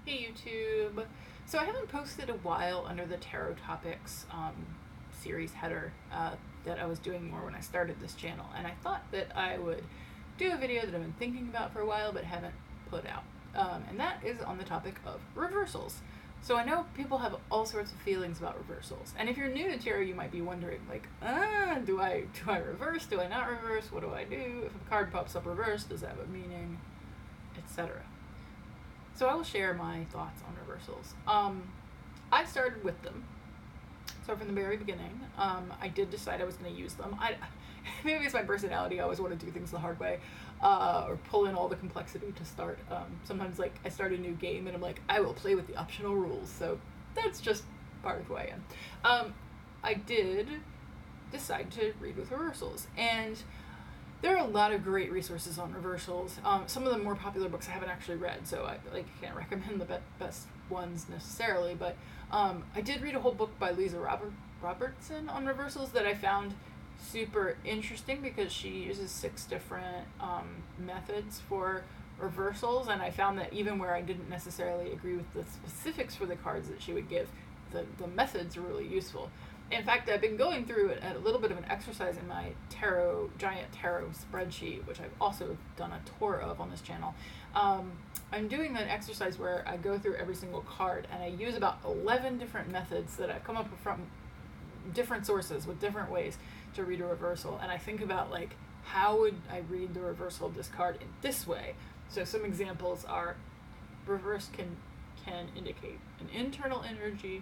Hey YouTube! So I haven't posted a while under the Tarot Topics series header that I was doing more when I started this channel, and I thought that I would do a video that I've been thinking about for a while but haven't put out. And that is on the topic of reversals. So I know people have all sorts of feelings about reversals, and if you're new to tarot you might be wondering like, do I reverse? Do I not reverse? What do I do? If a card pops up reversed, does that have a meaning? Etc. So I will share my thoughts on reversals. I started with them. So from the very beginning, I did decide I was going to use them. Maybe it's my personality. I always want to do things the hard way, or pull in all the complexity to start. Sometimes, like, I start a new game and I'm like, I will play with the optional rules. So that's just part of who I am. I did decide to read with reversals, and there are a lot of great resources on reversals. Some of the more popular books I haven't actually read, so I can't recommend the best ones necessarily, but I did read a whole book by Lisa Robertson on reversals that I found super interesting because she uses 6 different methods for reversals, and I found that even where I didn't necessarily agree with the specifics for the cards that she would give, the methods are really useful. In fact, I've been going through a little bit of an exercise in my giant tarot spreadsheet, which I've also done a tour of on this channel. I'm doing an exercise where I go through every single card and I use about 11 different methods that I've come up with from different sources with different ways to read a reversal. And I think about, like, how would I read the reversal of this card in this way? So some examples are: reverse can indicate an internal energy.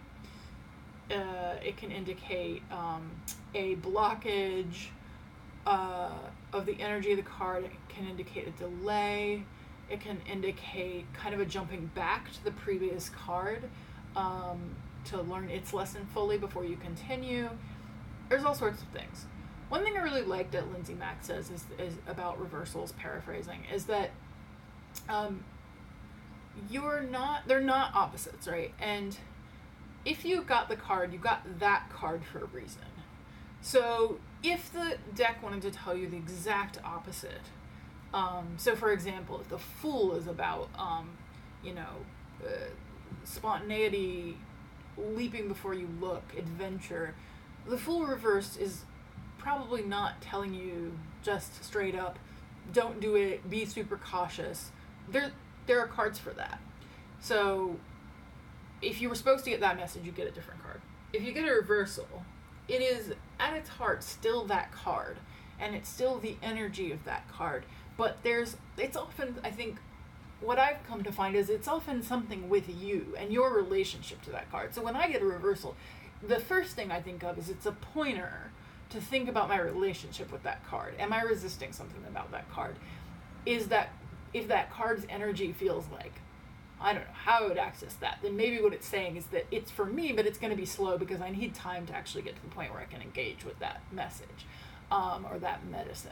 It can indicate a blockage of the energy of the card. It can indicate a delay. It can indicate kind of a jumping back to the previous card to learn its lesson fully before you continue. There's all sorts of things. One thing I really like that Lindsay Mack says is about reversals, paraphrasing, is that they're not opposites, right? And if you got the card, you got that card for a reason. So if the deck wanted to tell you the exact opposite, so for example, if the Fool is about, spontaneity, leaping before you look, adventure, the Fool reversed is probably not telling you just straight up, don't do it, be super cautious. There are cards for that. So if you were supposed to get that message, you get a different card. If you get a reversal, it is at its heart still that card, and it's still the energy of that card. But it's often, I think, what I've come to find is it's often something with you and your relationship to that card. So when I get a reversal, the first thing I think of is it's a pointer to think about my relationship with that card. Am I resisting something about that card? Is that, if that card's energy feels like, I don't know how I would access that, then maybe what it's saying is that it's for me, but it's going to be slow because I need time to actually get to the point where I can engage with that message or that medicine.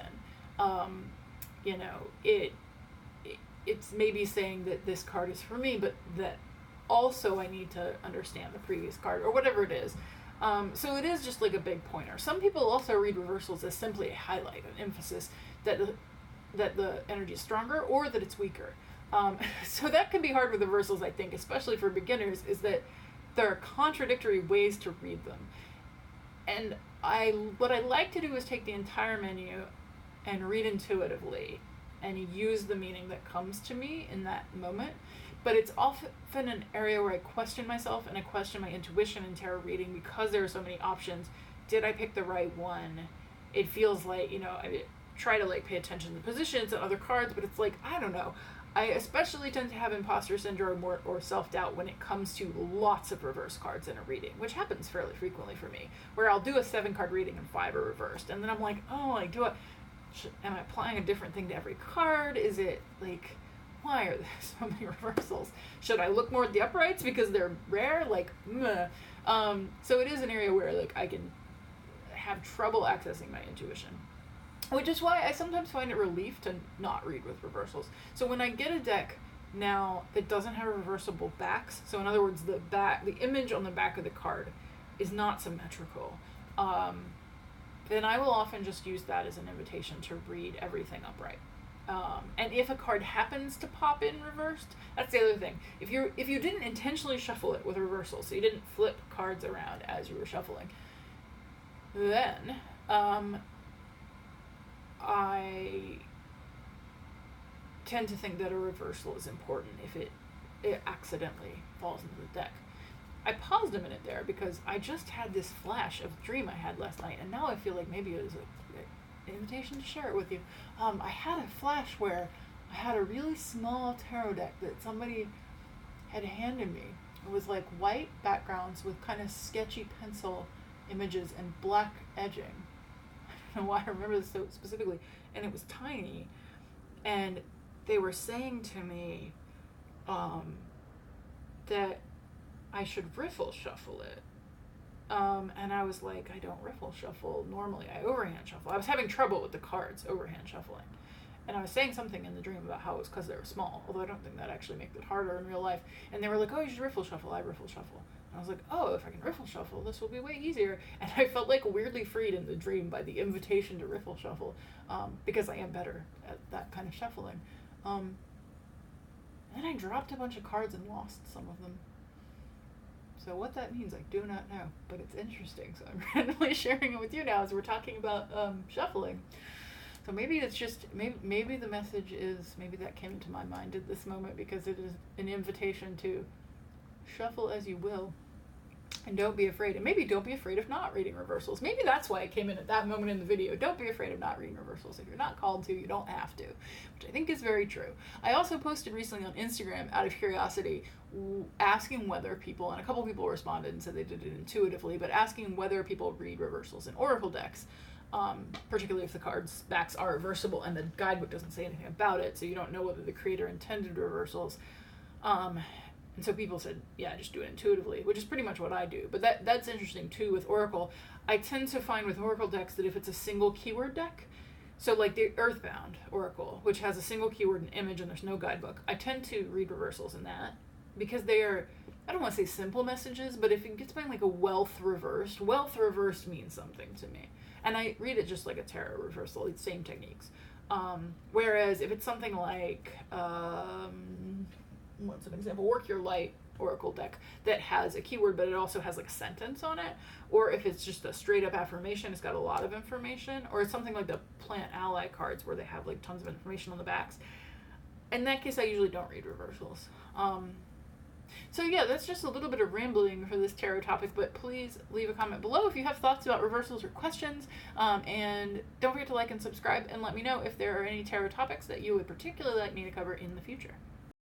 It's maybe saying that this card is for me, but that also I need to understand the previous card or whatever it is. So it is just like a big pointer. Some people also read reversals as simply a highlight, an emphasis that the energy is stronger or that it's weaker. So that can be hard with reversals, I think, especially for beginners, is that there are contradictory ways to read them. And what I like to do is take the entire menu and read intuitively and use the meaning that comes to me in that moment. But it's often an area where I question myself and I question my intuition in tarot reading because there are so many options. Did I pick the right one? It feels like, I try to pay attention to the positions and other cards, but it's like, I don't know. I especially tend to have imposter syndrome or self-doubt when it comes to lots of reverse cards in a reading, which happens fairly frequently for me, where I'll do a 7-card reading and 5 are reversed, and then I'm like, am I applying a different thing to every card? Is it like, why are there so many reversals? Should I look more at the uprights because they're rare? So it is an area where I can have trouble accessing my intuition. Which is why I sometimes find it relief to not read with reversals. So when I get a deck now that doesn't have reversible backs, so in other words, the image on the back of the card is not symmetrical, then I will often just use that as an invitation to read everything upright. And if a card happens to pop in reversed, that's the other thing. If you didn't intentionally shuffle it with reversal, so you didn't flip cards around as you were shuffling, then I tend to think that a reversal is important if it accidentally falls into the deck. I paused a minute there because I just had this flash of dream I had last night, and now I feel like maybe it was an invitation to share it with you. I had a flash where I had a really small tarot deck that somebody had handed me. It was like white backgrounds with kind of sketchy pencil images and black edging. I don't know why I remember this so specifically. And it was tiny. And they were saying to me that I should riffle shuffle it. And I was like, I don't riffle shuffle normally. I overhand shuffle. I was having trouble with the cards overhand shuffling. And I was saying something in the dream about how it was because they were small, although I don't think that actually makes it harder in real life. And they were like, oh, you should riffle shuffle. I riffle shuffle. And I was like, oh, if I can riffle shuffle, this will be way easier. And I felt like weirdly freed in the dream by the invitation to riffle shuffle, because I am better at that kind of shuffling. And then I dropped a bunch of cards and lost some of them. So what that means, I do not know, but it's interesting. So I'm randomly sharing it with you now as we're talking about shuffling. So maybe it's just, maybe the message is, maybe that came into my mind at this moment because it is an invitation to shuffle as you will. And don't be afraid. And maybe don't be afraid of not reading reversals. Maybe that's why it came in at that moment in the video. Don't be afraid of not reading reversals. If you're not called to, you don't have to, which I think is very true. I also posted recently on Instagram, out of curiosity, asking whether people, and a couple people responded and said they did it intuitively, but asking whether people read reversals in oracle decks, particularly if the cards backs are reversible and the guidebook doesn't say anything about it, so you don't know whether the creator intended reversals. And so people said, yeah, just do it intuitively, which is pretty much what I do. But that's interesting too with Oracle. I tend to find with Oracle decks that if it's a single keyword deck, so like the Earthbound Oracle, which has a single keyword and image and there's no guidebook, I tend to read reversals in that because they are, I don't want to say simple messages, but if it gets by like a wealth reversed means something to me. And I read it just like a tarot reversal, it's same techniques. Whereas if it's something like, what's an example? Work Your Light Oracle deck that has a keyword, but it also has like a sentence on it. Or if it's just a straight up affirmation, it's got a lot of information. Or it's something like the Plant Ally cards where they have like tons of information on the backs. In that case, I usually don't read reversals. So yeah, that's just a little bit of rambling for this tarot topic, but please leave a comment below if you have thoughts about reversals or questions. And don't forget to like and subscribe and let me know if there are any tarot topics that you would particularly like me to cover in the future.